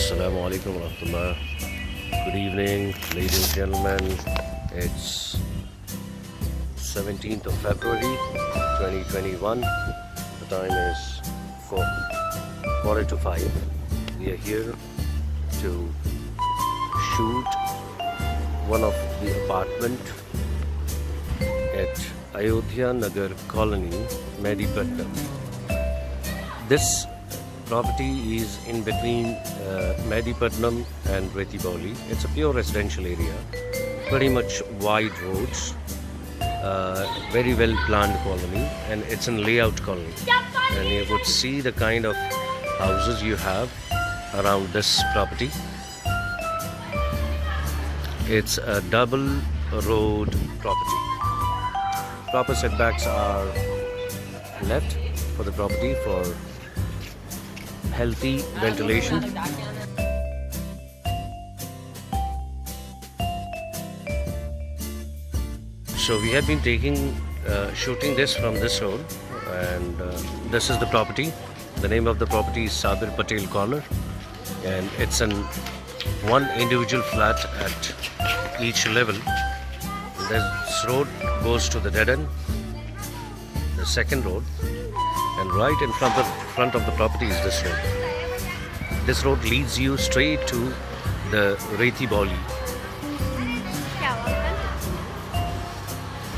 Assalamu alaikum warahmatullah. Good evening, ladies and gentlemen. It's 17th of February 2021. The time is 4:45. We are here to shoot one of the apartment at Ayodhya Nagar Colony, Medipatnam. This property is in between Medipatnam and Retiboli. It's a pure residential area, pretty much wide roads, very well planned colony, and it's a layout colony. And you would see the kind of houses you have around this property. It's a double road property. Proper setbacks are left for the property for healthy ventilation. So we have been shooting this from this road, and this is the property. The name of the property is Sabir Patel Corner, and it's one individual flat at each level. This road goes to the dead end, the second road, and right in front of the property is this road. This road leads you straight to the Retiboli.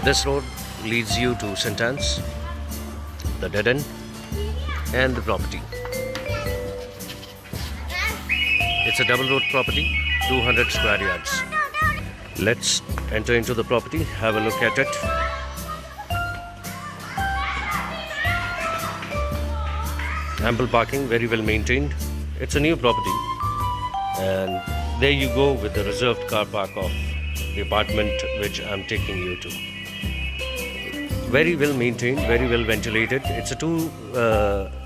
This road leads you to St. Anne's, the dead end, and the property. It's a double road property, 200 square yards. Let's enter into the property, have a look at it. Ample parking, very well maintained. It's a new property, and there you go with the reserved car park of the apartment which I'm taking you to. Very well maintained, very well ventilated. It's a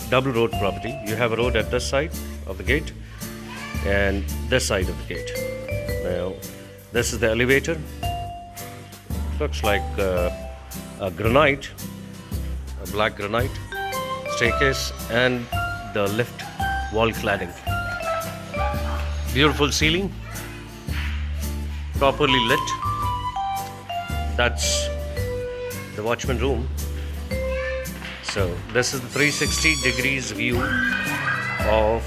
double road property. You have a road at this side of the gate and this side of the gate. Now, this is the elevator. Looks like a granite, a black granite staircase, and the lift wall cladding. Beautiful ceiling, properly lit. That's the watchman room. So this is the 360 degrees view of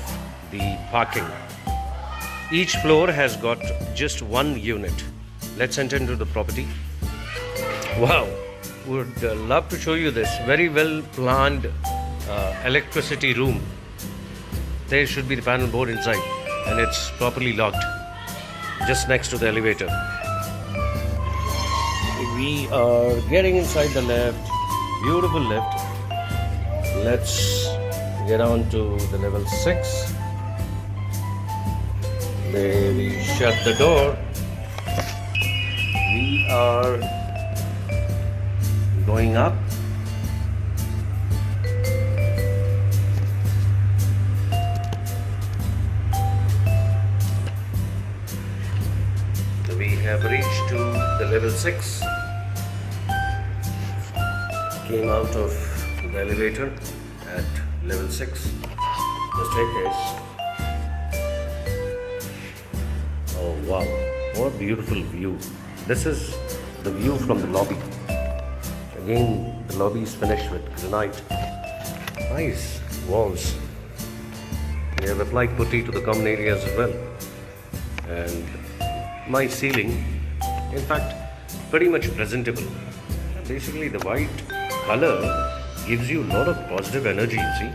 the parking. Each floor has got just one unit. Let's enter into the property. Wow, would love to show you this very well planned electricity room. There should be the panel board inside, and it's properly locked just next to the elevator. We are getting inside the lift. Beautiful lift. Let's get on to the level 6. There we shut the door. We are going up. We have reached to the level 6. Came out of the elevator at level 6. The staircase. Oh wow, what a beautiful view. This is the view from the lobby. Again, the lobby is finished with granite. Nice walls. We have applied putty to the common areas as well. And nice ceiling. In fact, pretty much presentable. Basically, the white color gives you a lot of positive energy, you see.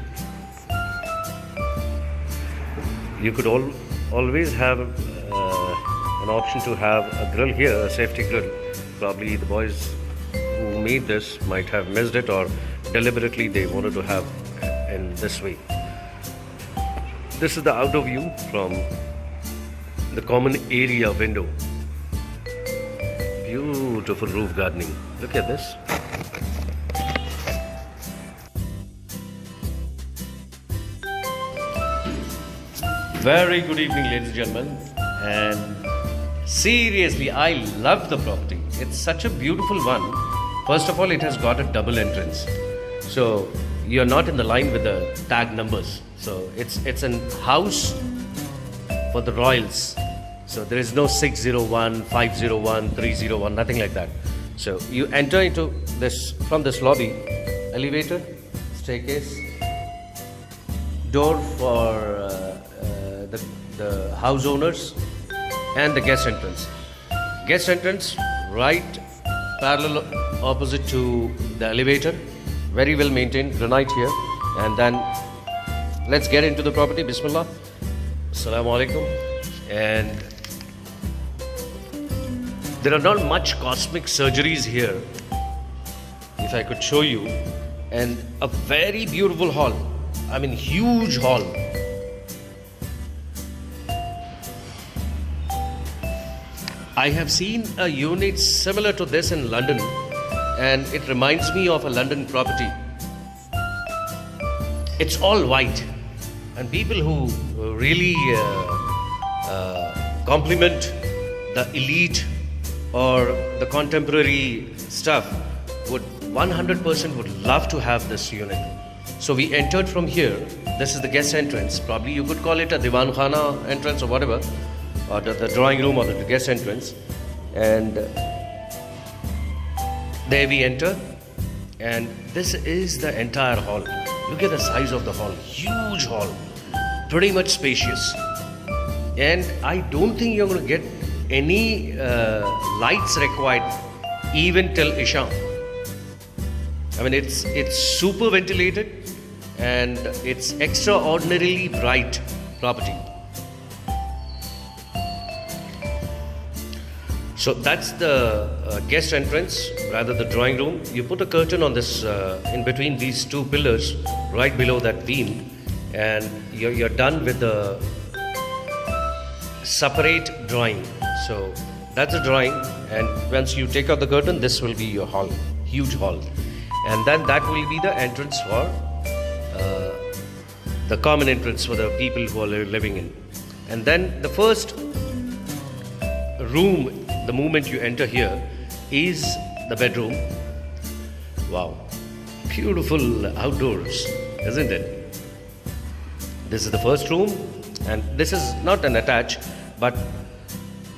You could always have an option to have a grill here, a safety grill. Probably the boys who made this might have missed it, or deliberately they wanted to have in this way. This is the outdoor view from the common area window. Beautiful roof gardening. Look at this. Very good evening, ladies and gentlemen. And seriously, I love the property. It's such a beautiful one. First of all, it has got a double entrance. So you're not in the line with the tag numbers. So it's a house for the royals. So there is no 601, 501, 301, nothing like that. So you enter into this from this lobby, elevator, staircase, door for the house owners, and the guest entrance. Guest entrance right parallel opposite to the elevator, very well maintained, granite here. And then let's get into the property. Bismillah. Assalamu alaikum. And there are not much cosmic surgeries here, if I could show you. And a very beautiful hall. I mean, huge hall. I have seen a unit similar to this in London, and it reminds me of a London property. It's all white, and people who really compliment the elite or the contemporary stuff would 100% would love to have this unit. So we entered from here. This is the guest entrance. Probably you could call it a Diwan Khana entrance or whatever, or the drawing room or the guest entrance. And there we enter, and this is the entire hall. Look at the size of the hall. Huge hall, pretty much spacious. And I don't think you're going to get any lights required even till Isha. I mean, it's super ventilated, and it's extraordinarily bright property. So that's the guest entrance, rather the drawing room. You put a curtain on this, in between these two pillars, right below that beam, and you're done with the separate drawing. So that's a drawing, and once you take out the curtain, this will be your hall, huge hall. And then that will be the entrance for the common entrance for the people who are living in. And then the first room, the moment you enter here, is the bedroom. Wow, beautiful outdoors, isn't it? This is the first room, and this is not an attached, but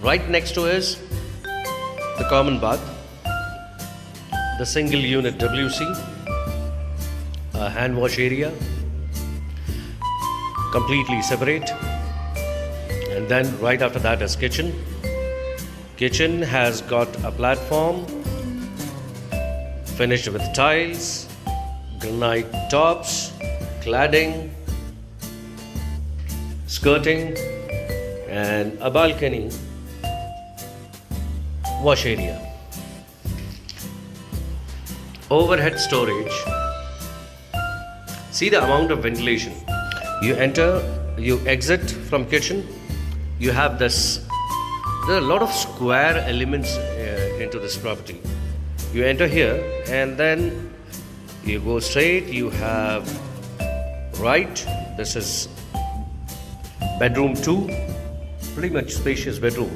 right next to is the common bath, the single unit WC, a hand wash area, completely separate. And then right after that is kitchen. Kitchen has got a platform finished with tiles, granite tops, cladding, skirting, and a balcony, wash area. Overhead storage. See the amount of ventilation. You enter, you exit from kitchen, you have this. There are a lot of square elements into this property. You enter here, and then you go straight. You have right. This is bedroom 2, pretty much spacious bedroom.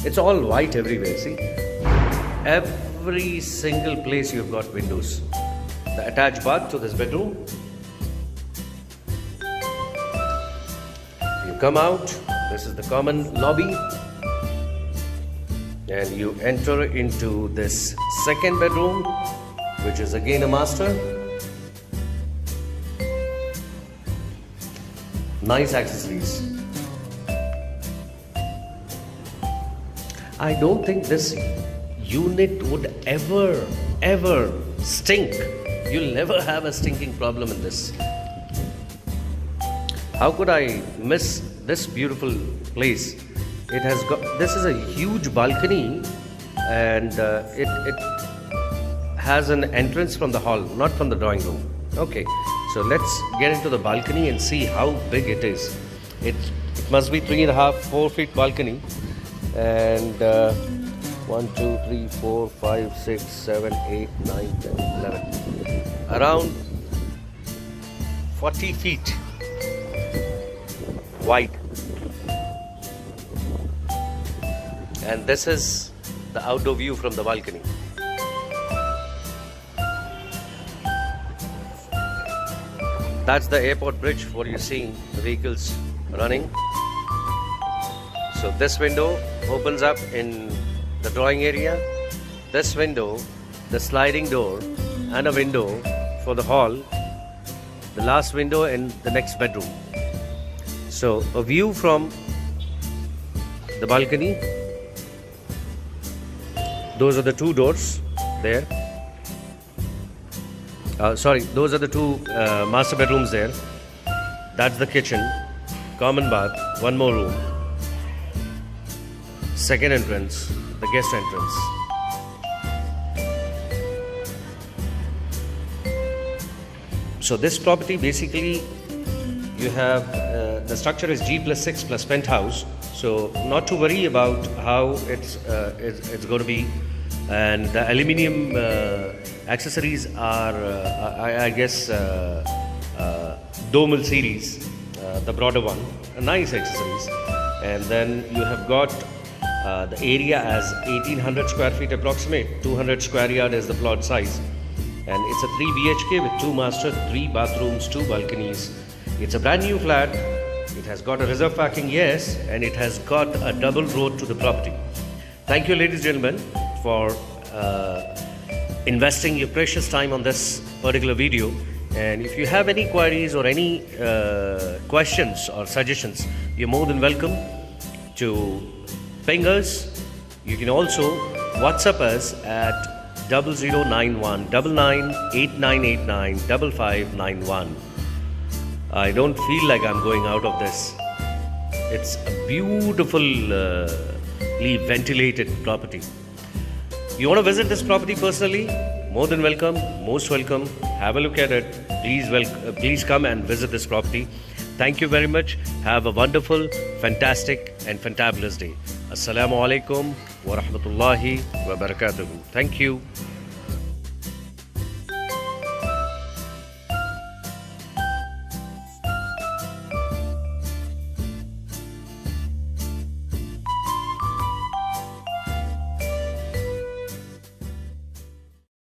It's all white everywhere. See, every single place you've got windows. The attached bath to this bedroom. You come out. This is the common lobby. And you enter into this second bedroom, which is again a master. Nice accessories. I don't think this unit would ever stink. You'll never have a stinking problem in this. How could I miss this beautiful place? It has got, this is a huge balcony, and it has an entrance from the hall, not from the drawing room. Okay, so let's get into the balcony and see how big it is. It must be 3.5, 4 feet balcony, and 1, 2, 3, 4, 5, 6, 7, 8, 9, 10, 11. Around 40 feet wide. And this is the outdoor view from the balcony. That's the airport bridge, what you're seeing, the vehicles running. So this window opens up in the drawing area. This window, the sliding door, and a window for the hall. The last window in the next bedroom. So a view from the balcony. Those are the two doors there. Those are the two master bedrooms there. That's the kitchen, common bath, one more room. Second entrance, the guest entrance. So this property basically, you have the structure is G+6 plus penthouse. So not to worry about how it's going to be, and the aluminium accessories are I guess Domel series, the broader one, nice accessories. And then you have got the area as 1800 square feet approximate, 200 square yard is the plot size, and it's a 3 BHK with 2 master, 3 bathrooms, 2 balconies. It's a brand new flat. It has got a reserve parking, yes, and it has got a double road to the property. Thank you, ladies and gentlemen, for investing your precious time on this particular video. And if you have any queries or any questions or suggestions, you're more than welcome to ping us. You can also WhatsApp us at 0091 998989 5591. I don't feel like I'm going out of this. It's a beautifully ventilated property. You want to visit this property personally? More than welcome, most welcome. Have a look at it. Please come and visit this property. Thank you very much. Have a wonderful, fantastic and fantabulous day. Assalamu alaikum wa rahmatullahi wa barakatuhu. Thank you.